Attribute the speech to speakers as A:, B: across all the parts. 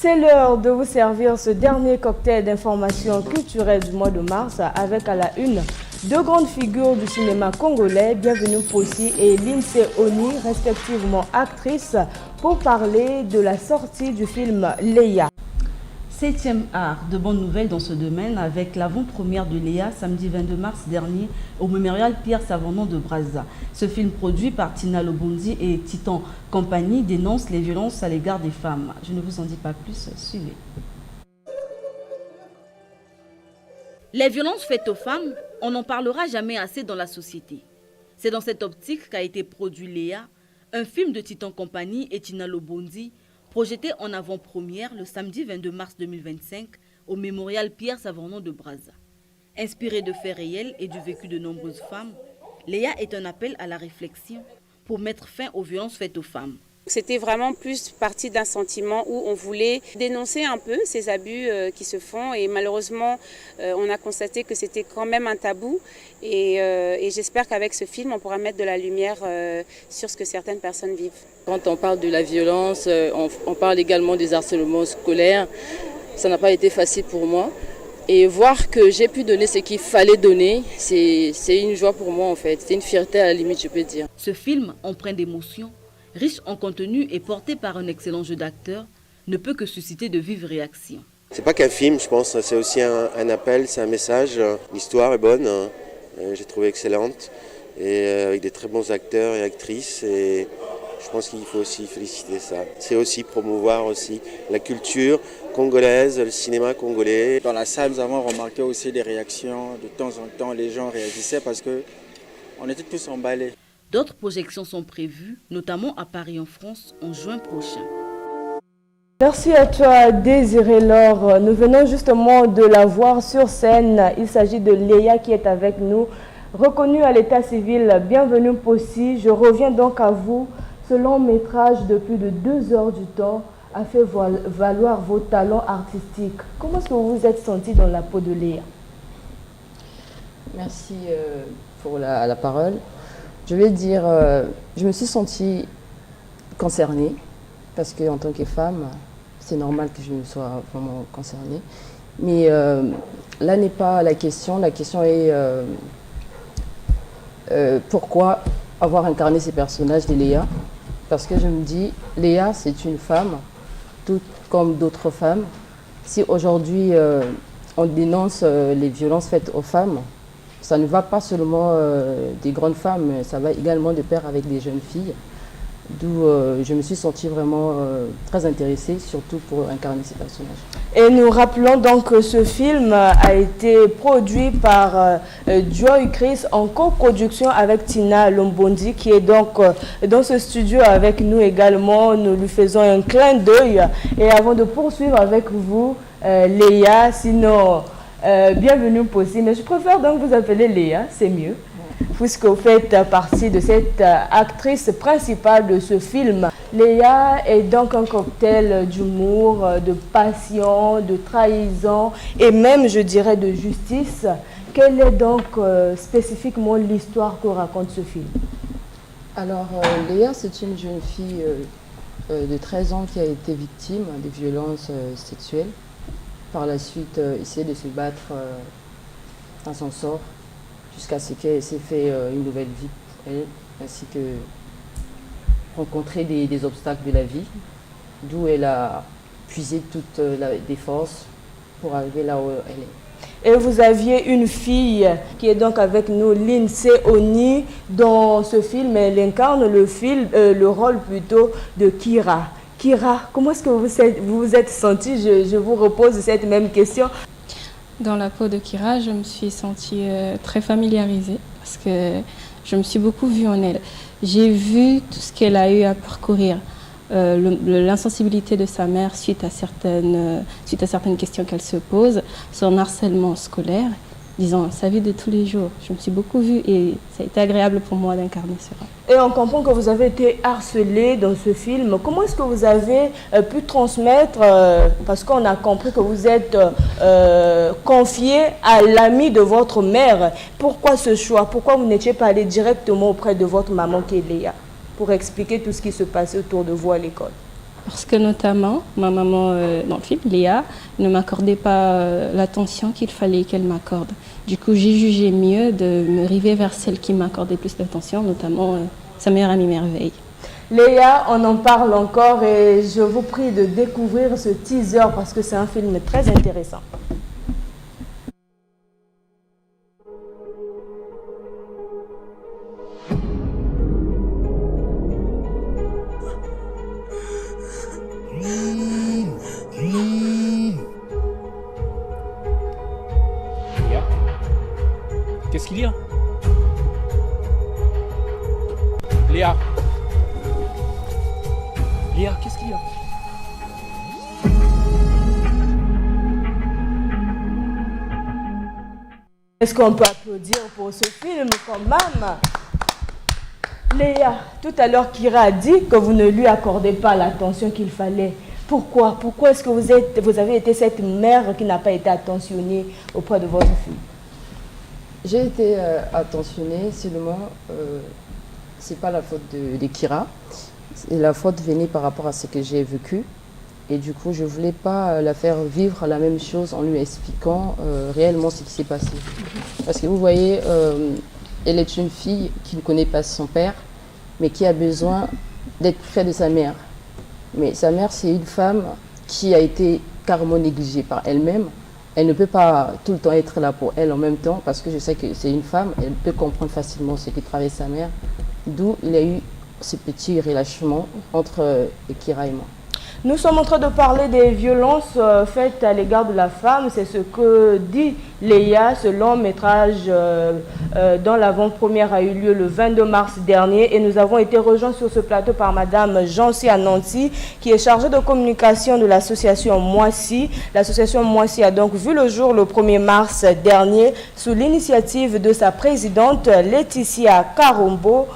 A: C'est l'heure de vous servir ce dernier cocktail d'informations culturelles du mois de mars avec à la une deux grandes figures du cinéma congolais, Bienvenue Possi et Lindsay Oni, respectivement actrices, pour parler de la sortie du film Léa.
B: 7e art, de bonnes nouvelles dans ce domaine avec l'avant-première de Léa samedi 22 mars dernier au mémorial Pierre Savorgnan de Brazza. Ce film produit par Tina Lobondi et Titan Compagnie dénonce les violences à l'égard des femmes. Je ne vous en dis pas plus, suivez.
C: Les violences faites aux femmes, on n'en parlera jamais assez dans la société. C'est dans cette optique qu'a été produit Léa, un film de Titan Compagnie et Tina Lobondi, projeté en avant-première le samedi 22 mars 2025 au mémorial Pierre Savorgnan de Brazza. Inspiré de faits réels et du vécu de nombreuses femmes, Léa est un appel à la réflexion pour mettre fin aux violences faites aux femmes.
D: C'était vraiment plus partie d'un sentiment où on voulait dénoncer un peu ces abus qui se font et malheureusement on a constaté que c'était quand même un tabou et j'espère qu'avec ce film on pourra mettre de la lumière sur ce que certaines personnes vivent.
E: Quand on parle de la violence, on parle également des harcèlements scolaires. Ça n'a pas été facile pour moi. Et voir que j'ai pu donner ce qu'il fallait donner, c'est une joie pour moi en fait. C'est une fierté à la limite, je peux dire.
C: Ce film, empreint d'émotions, riche en contenu et porté par un excellent jeu d'acteurs, ne peut que susciter de vives réactions.
F: C'est pas qu'un film, je pense, c'est aussi un appel, c'est un message. L'histoire est bonne, j'ai trouvé excellente, et avec des très bons acteurs et actrices. Et je pense qu'il faut aussi féliciter ça. C'est aussi promouvoir aussi la culture congolaise, le cinéma congolais.
G: Dans la salle, nous avons remarqué aussi des réactions. De temps en temps, les gens réagissaient parce qu'on était tous emballés.
C: D'autres projections sont prévues, notamment à Paris en France, en juin prochain.
A: Merci à toi, Désiré Laure. Nous venons justement de la voir sur scène. Il s'agit de Léa qui est avec nous, reconnue à l'état civil. Bienvenue Possi. Je reviens donc à vous. Ce long métrage de plus de 2 heures du temps a fait valoir vos talents artistiques. Comment est-ce que vous vous êtes senti dans la peau de Léa?
H: Merci pour la parole. Je vais dire, je me suis sentie concernée parce qu'en tant que femme, c'est normal que je me sois vraiment concernée. Mais là n'est pas la question. La question est pourquoi avoir incarné ces personnages de Léa? Parce que je me dis, Léa, c'est une femme, tout comme d'autres femmes. Si aujourd'hui on dénonce les violences faites aux femmes, ça ne va pas seulement des grandes femmes, ça va également de pair avec des jeunes filles. D'où je me suis sentie vraiment très intéressée, surtout pour incarner ces personnages.
A: Et nous rappelons donc que ce film a été produit par Joy Chris en coproduction avec Tina Lobondi, qui est donc dans ce studio avec nous également. Nous lui faisons un clin d'œil. Et avant de poursuivre avec vous, Léa, sinon bienvenue Possi, mais je préfère donc vous appeler Léa, c'est mieux, puisque vous faites partie de cette actrice principale de ce film. Léa est donc un cocktail d'humour, de passion, de trahison et même, je dirais, de justice. Quelle est donc spécifiquement l'histoire que raconte ce film?
H: Alors, Léa, c'est une jeune fille de 13 ans qui a été victime de violences sexuelles. Par la suite, essayer de se battre à son sort, jusqu'à ce qu'elle s'est fait une nouvelle vie pour elle, ainsi que rencontrer des obstacles de la vie, d'où elle a puisé toutes des forces pour arriver là où elle est.
A: Et vous aviez une fille qui est donc avec nous, Lindsay Oni. Dans ce film, elle incarne le rôle plutôt de Kira. Kira, comment est-ce que vous vous êtes sentie? Je vous repose cette même question.
I: Dans la peau de Kira, je me suis sentie très familiarisée parce que je me suis beaucoup vue en elle. J'ai vu tout ce qu'elle a eu à parcourir, l'insensibilité de sa mère suite à certaines questions qu'elle se pose, son harcèlement scolaire, disons sa vie de tous les jours. Je me suis beaucoup vue et ça a été agréable pour moi d'incarner ce rôle.
A: Et on comprend que vous avez été harcelée dans ce film. Comment est-ce que vous avez pu transmettre, parce qu'on a compris que vous êtes confiée à l'ami de votre mère. Pourquoi ce choix? Pourquoi vous n'étiez pas allé directement auprès de votre maman qui est Léa pour expliquer tout ce qui se passait autour de vous à l'école?
I: parce que notamment, ma maman dans le film, Léa, ne m'accordait pas l'attention qu'il fallait qu'elle m'accorde. Du coup, j'ai jugé mieux de me river vers celle qui m'accordait plus d'attention, notamment sa meilleure amie Merveille.
A: Léa, on en parle encore et je vous prie de découvrir ce teaser parce que c'est un film très intéressant.
J: Léa, qu'est-ce qu'il y a? Léa. Léa, qu'est-ce qu'il y a?
A: Est-ce qu'on peut applaudir pour ce film quand même? Léa, tout à l'heure, Kira a dit que vous ne lui accordez pas l'attention qu'il fallait. Pourquoi? Pourquoi est-ce que vous avez été cette mère qui n'a pas été attentionnée auprès de votre fille?
H: J'ai été attentionnée, seulement, c'est pas la faute de Kira. Et la faute venait par rapport à ce que j'ai vécu. Et du coup, je ne voulais pas la faire vivre la même chose en lui expliquant réellement ce qui s'est passé. Parce que vous voyez, elle est une fille qui ne connaît pas son père, mais qui a besoin d'être près de sa mère. Mais sa mère, c'est une femme qui a été carrément négligée par elle-même. Elle ne peut pas tout le temps être là pour elle en même temps, parce que je sais que c'est une femme, elle peut comprendre facilement ce que traverse sa mère. D'où il y a eu ce petit relâchement entre Kira et moi.
A: Nous sommes en train de parler des violences faites à l'égard de la femme. C'est ce que dit Léa. Ce long métrage dont l'avant-première a eu lieu le 22 mars dernier. Et nous avons été rejoints sur ce plateau par Madame Jancy Ananti, qui est chargée de communication de l'association Moissy. L'association Moissy a donc vu le jour le 1er mars dernier sous l'initiative de sa présidente Laetitia Karombo.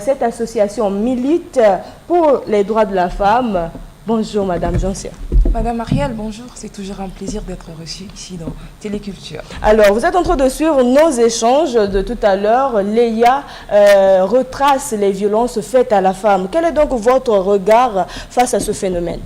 A: Cette association milite pour les droits de la femme. Bonjour Madame Jancy.
K: Madame Ariel, bonjour. C'est toujours un plaisir d'être reçue ici dans Téléculture.
A: Alors, vous êtes en train de suivre nos échanges de tout à l'heure. Léa retrace les violences faites à la femme. Quel est donc votre regard face à ce phénomène?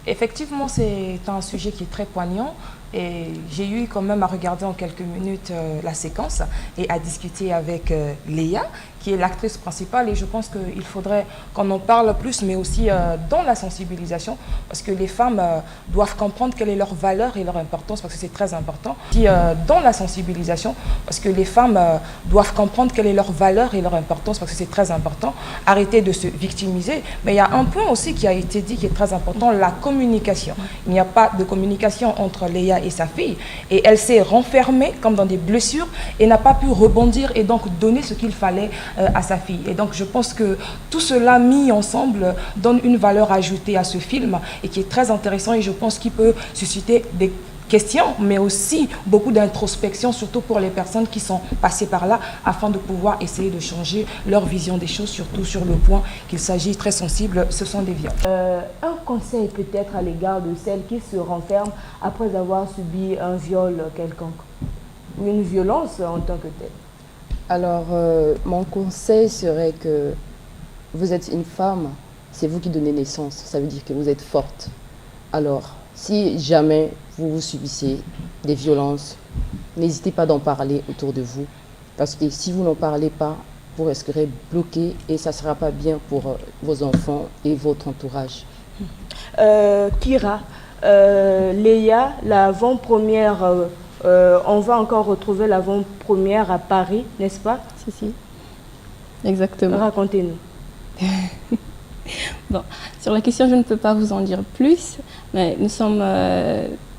K: Effectivement, c'est un sujet qui est très poignant. Et j'ai eu quand même à regarder en quelques minutes la séquence et à discuter avec Léa, qui est l'actrice principale. Et je pense qu'il faudrait qu'on en parle plus, mais aussi dans la sensibilisation, parce que les femmes doivent comprendre quelle est leur valeur et leur importance, parce que c'est très important. Puis, dans la sensibilisation, parce que les femmes doivent comprendre quelle est leur valeur et leur importance, parce que c'est très important. Arrêter de se victimiser. Mais il y a un point aussi qui a été dit qui est très important, la communication. Il n'y a pas de communication entre Léa et sa fille, et elle s'est renfermée comme dans des blessures et n'a pas pu rebondir et donc donner ce qu'il fallait à sa fille. Et donc je pense que tout cela mis ensemble donne une valeur ajoutée à ce film et qui est très intéressant, et je pense qu'il peut susciter des questions, mais aussi beaucoup d'introspection, surtout pour les personnes qui sont passées par là, afin de pouvoir essayer de changer leur vision des choses, surtout sur le point qu'il s'agit très sensible, ce sont des viols.
A: Un conseil peut-être à l'égard de celles qui se renferment après avoir subi un viol quelconque, ou une violence en tant que telle.
H: Alors, mon conseil serait que vous êtes une femme, c'est vous qui donnez naissance, ça veut dire que vous êtes forte. Alors, si jamais vous subissez des violences, n'hésitez pas d'en parler autour de vous. Parce que si vous n'en parlez pas, vous risquerez bloqué et ça ne sera pas bien pour vos enfants et votre entourage.
A: Kira, Léa, l'avant-première, on va encore retrouver l'avant-première à Paris, n'est-ce pas?
I: Si. Exactement.
A: Racontez-nous.
I: Bon, sur la question, je ne peux pas vous en dire plus, mais nous sommes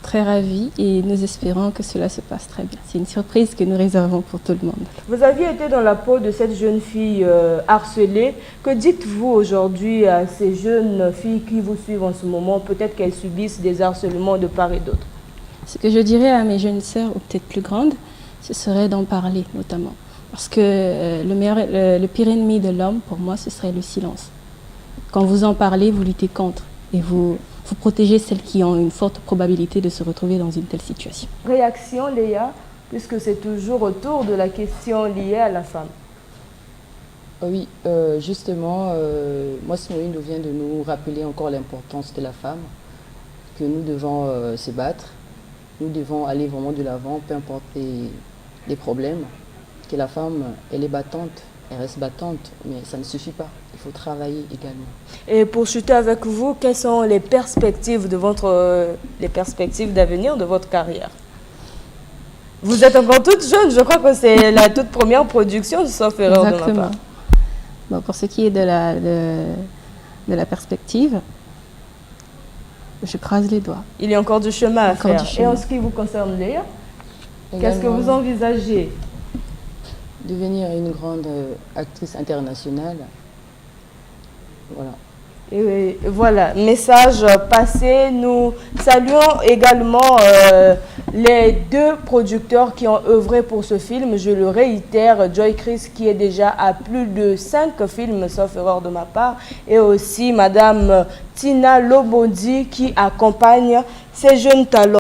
I: très ravis et nous espérons que cela se passe très bien. C'est une surprise que nous réservons pour tout le monde.
A: Vous aviez été dans la peau de cette jeune fille harcelée. Que dites-vous aujourd'hui à ces jeunes filles qui vous suivent en ce moment? Peut-être qu'elles subissent des harcèlements de part et d'autre.
I: Ce que je dirais à mes jeunes sœurs, ou peut-être plus grandes, ce serait d'en parler notamment. Parce que le pire ennemi de l'homme, pour moi, ce serait le silence. Quand vous en parlez, vous luttez contre et vous protégez celles qui ont une forte probabilité de se retrouver dans une telle situation.
A: Réaction, Léa, puisque c'est toujours autour de la question liée à la femme.
H: Oui, justement, moi, Snoïne vient de nous rappeler encore l'importance de la femme, que nous devons se battre, nous devons aller vraiment de l'avant, peu importe les problèmes, que la femme, elle est battante, elle reste battante, mais ça ne suffit pas, il faut travailler également.
A: Et pour chuter avec vous, quelles sont les perspectives d'avenir de votre carrière? Vous êtes encore toute jeune, je crois que c'est la toute première production, sauf erreur de ma part.
I: Bon, pour ce qui est de la perspective, je croise les doigts.
A: Il y a encore du chemin à faire. Et en ce qui vous concerne, Léa, qu'est-ce que vous envisagez?
H: Devenir une grande actrice internationale. Voilà.
A: Et voilà, message passé. Nous saluons également les deux producteurs qui ont œuvré pour ce film. Je le réitère, Joy Chris qui est déjà à plus de 5 films, sauf erreur de ma part, et aussi Madame Tina Lobondi qui accompagne ces jeunes talents.